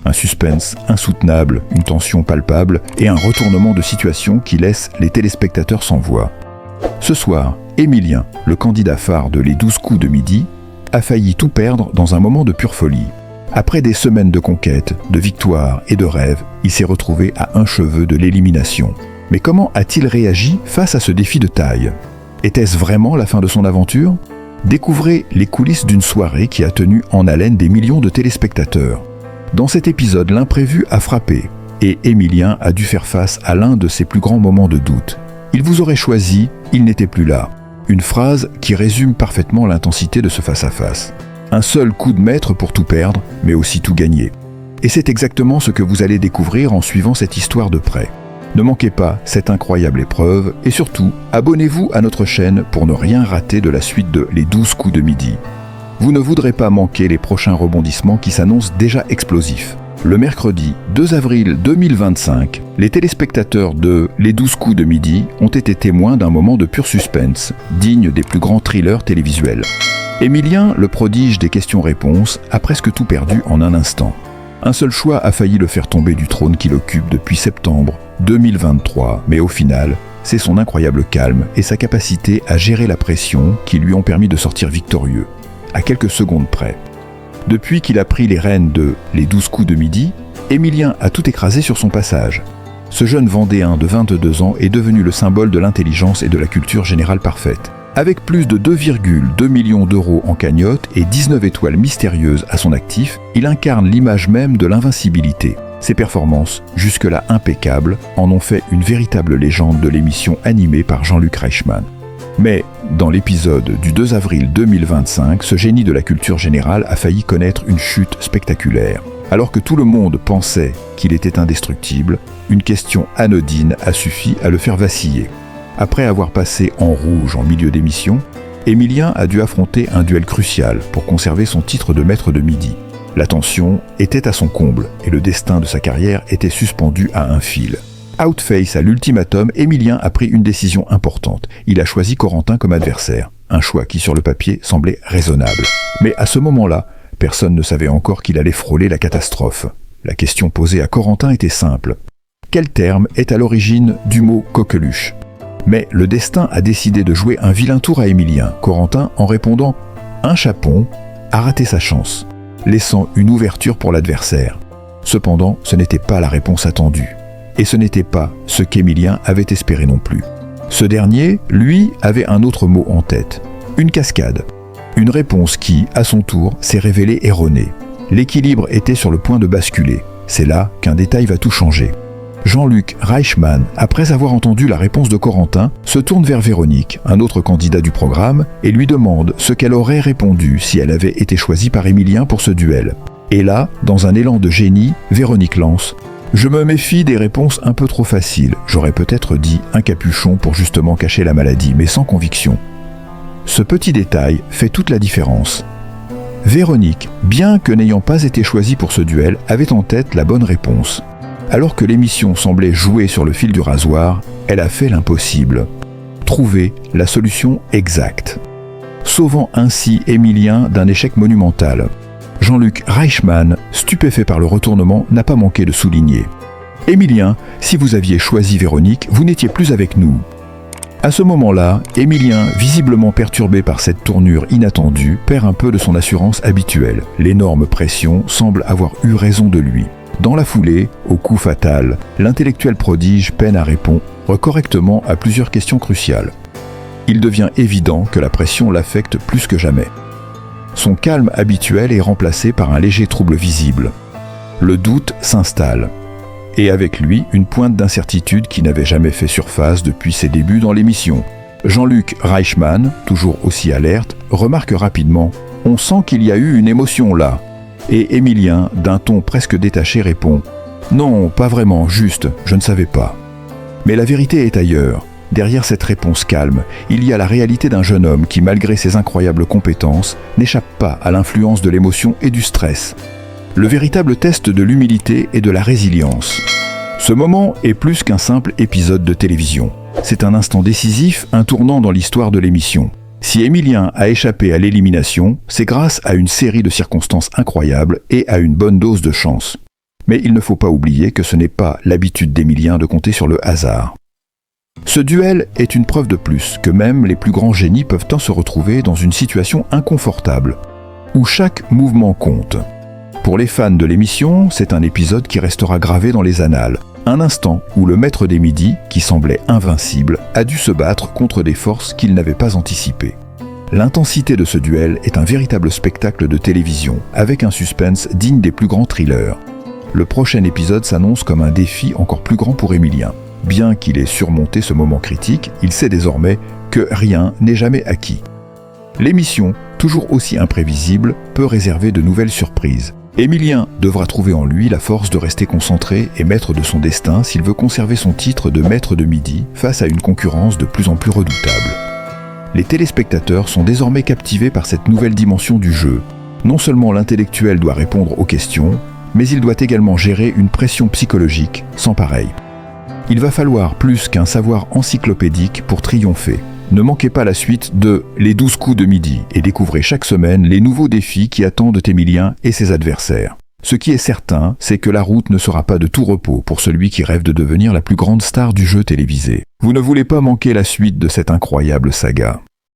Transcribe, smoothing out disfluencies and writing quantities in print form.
Un suspense insoutenable, une tension palpable et un retournement de situation qui laisse les téléspectateurs sans voix. Ce soir, Émilien, le candidat phare de Les 12 coups de midi, a failli tout perdre dans un moment de pure folie. Après des semaines de conquête, de victoires et de rêves, il s'est retrouvé à un cheveu de l'élimination. Mais comment a-t-il réagi face à ce défi de taille ? Était-ce vraiment la fin de son aventure ? Découvrez les coulisses d'une soirée qui a tenu en haleine des millions de téléspectateurs. Dans cet épisode, l'imprévu a frappé et Émilien a dû faire face à l'un de ses plus grands moments de doute. Il vous aurait choisi, il n'était plus là. Une phrase qui résume parfaitement l'intensité de ce face-à-face. Un seul coup de maître pour tout perdre, mais aussi tout gagner. Et c'est exactement ce que vous allez découvrir en suivant cette histoire de près. Ne manquez pas cette incroyable épreuve et surtout, abonnez-vous à notre chaîne pour ne rien rater de la suite de Les 12 coups de midi. Vous ne voudrez pas manquer les prochains rebondissements qui s'annoncent déjà explosifs. Le mercredi 2 avril 2025, les téléspectateurs de Les 12 coups de midi ont été témoins d'un moment de pur suspense, digne des plus grands thrillers télévisuels. Émilien, le prodige des questions-réponses, a presque tout perdu en un instant. Un seul choix a failli le faire tomber du trône qu'il occupe depuis septembre 2023, mais au final, c'est son incroyable calme et sa capacité à gérer la pression qui lui ont permis de sortir victorieux, à quelques secondes près. Depuis qu'il a pris les rênes de Les 12 coups de midi, Émilien a tout écrasé sur son passage. Ce jeune Vendéen de 22 ans est devenu le symbole de l'intelligence et de la culture générale parfaite. Avec plus de 2,2 millions d'euros en cagnotte et 19 étoiles mystérieuses à son actif, il incarne l'image même de l'invincibilité. Ses performances, jusque-là impeccables, en ont fait une véritable légende de l'émission animée par Jean-Luc Reichmann. Mais, dans l'épisode du 2 avril 2025, ce génie de la culture générale a failli connaître une chute spectaculaire. Alors que tout le monde pensait qu'il était indestructible, une question anodine a suffi à le faire vaciller. Après avoir passé en rouge en milieu d'émission, Émilien a dû affronter un duel crucial pour conserver son titre de maître de midi. La tension était à son comble et le destin de sa carrière était suspendu à un fil. Outface à l'ultimatum, Émilien a pris une décision importante. Il a choisi Corentin comme adversaire. Un choix qui, sur le papier, semblait raisonnable. Mais à ce moment-là, personne ne savait encore qu'il allait frôler la catastrophe. La question posée à Corentin était simple. Quel terme est à l'origine du mot coqueluche ? Mais le destin a décidé de jouer un vilain tour à Émilien. Corentin, en répondant « un chapon », a raté sa chance, laissant une ouverture pour l'adversaire. Cependant, ce n'était pas la réponse attendue. Et ce n'était pas ce qu'Émilien avait espéré non plus. Ce dernier, lui, avait un autre mot en tête. Une cascade. Une réponse qui, à son tour, s'est révélée erronée. L'équilibre était sur le point de basculer. C'est là qu'un détail va tout changer. Jean-Luc Reichmann, après avoir entendu la réponse de Corentin, se tourne vers Véronique, un autre candidat du programme, et lui demande ce qu'elle aurait répondu si elle avait été choisie par Émilien pour ce duel. Et là, dans un élan de génie, Véronique lance « Je me méfie des réponses un peu trop faciles. J'aurais peut-être dit un capuchon pour justement cacher la maladie, mais sans conviction. » Ce petit détail fait toute la différence. Véronique, bien que n'ayant pas été choisie pour ce duel, avait en tête la bonne réponse. Alors que l'émission semblait jouer sur le fil du rasoir, elle a fait l'impossible. Trouver la solution exacte. Sauvant ainsi Émilien d'un échec monumental. Jean-Luc Reichmann, stupéfait par le retournement, n'a pas manqué de souligner. « Émilien, si vous aviez choisi Véronique, vous n'étiez plus avec nous. » À ce moment-là, Émilien, visiblement perturbé par cette tournure inattendue, perd un peu de son assurance habituelle. L'énorme pression semble avoir eu raison de lui. Dans la foulée, au coup fatal, l'intellectuel prodige peine à répondre correctement à plusieurs questions cruciales. Il devient évident que la pression l'affecte plus que jamais. Son calme habituel est remplacé par un léger trouble visible. Le doute s'installe. Et avec lui, une pointe d'incertitude qui n'avait jamais fait surface depuis ses débuts dans l'émission. Jean-Luc Reichmann, toujours aussi alerte, remarque rapidement « On sent qu'il y a eu une émotion là ». Et Émilien, d'un ton presque détaché, répond « Non, pas vraiment, juste, je ne savais pas ». Mais la vérité est ailleurs. Derrière cette réponse calme, il y a la réalité d'un jeune homme qui, malgré ses incroyables compétences, n'échappe pas à l'influence de l'émotion et du stress. Le véritable test de l'humilité et de la résilience. Ce moment est plus qu'un simple épisode de télévision. C'est un instant décisif, un tournant dans l'histoire de l'émission. Si Émilien a échappé à l'élimination, c'est grâce à une série de circonstances incroyables et à une bonne dose de chance. Mais il ne faut pas oublier que ce n'est pas l'habitude d'Émilien de compter sur le hasard. Ce duel est une preuve de plus que même les plus grands génies peuvent se retrouver dans une situation inconfortable, où chaque mouvement compte. Pour les fans de l'émission, c'est un épisode qui restera gravé dans les annales. Un instant où le maître des midis, qui semblait invincible, a dû se battre contre des forces qu'il n'avait pas anticipées. L'intensité de ce duel est un véritable spectacle de télévision, avec un suspense digne des plus grands thrillers. Le prochain épisode s'annonce comme un défi encore plus grand pour Émilien. Bien qu'il ait surmonté ce moment critique, il sait désormais que rien n'est jamais acquis. L'émission, toujours aussi imprévisible, peut réserver de nouvelles surprises. Émilien devra trouver en lui la force de rester concentré et maître de son destin s'il veut conserver son titre de maître de midi face à une concurrence de plus en plus redoutable. Les téléspectateurs sont désormais captivés par cette nouvelle dimension du jeu. Non seulement l'intellectuel doit répondre aux questions, mais il doit également gérer une pression psychologique sans pareil. Il va falloir plus qu'un savoir encyclopédique pour triompher. Ne manquez pas la suite de Les 12 coups de midi et découvrez chaque semaine les nouveaux défis qui attendent Émilien et ses adversaires. Ce qui est certain, c'est que la route ne sera pas de tout repos pour celui qui rêve de devenir la plus grande star du jeu télévisé. Vous ne voulez pas manquer la suite de cette incroyable saga.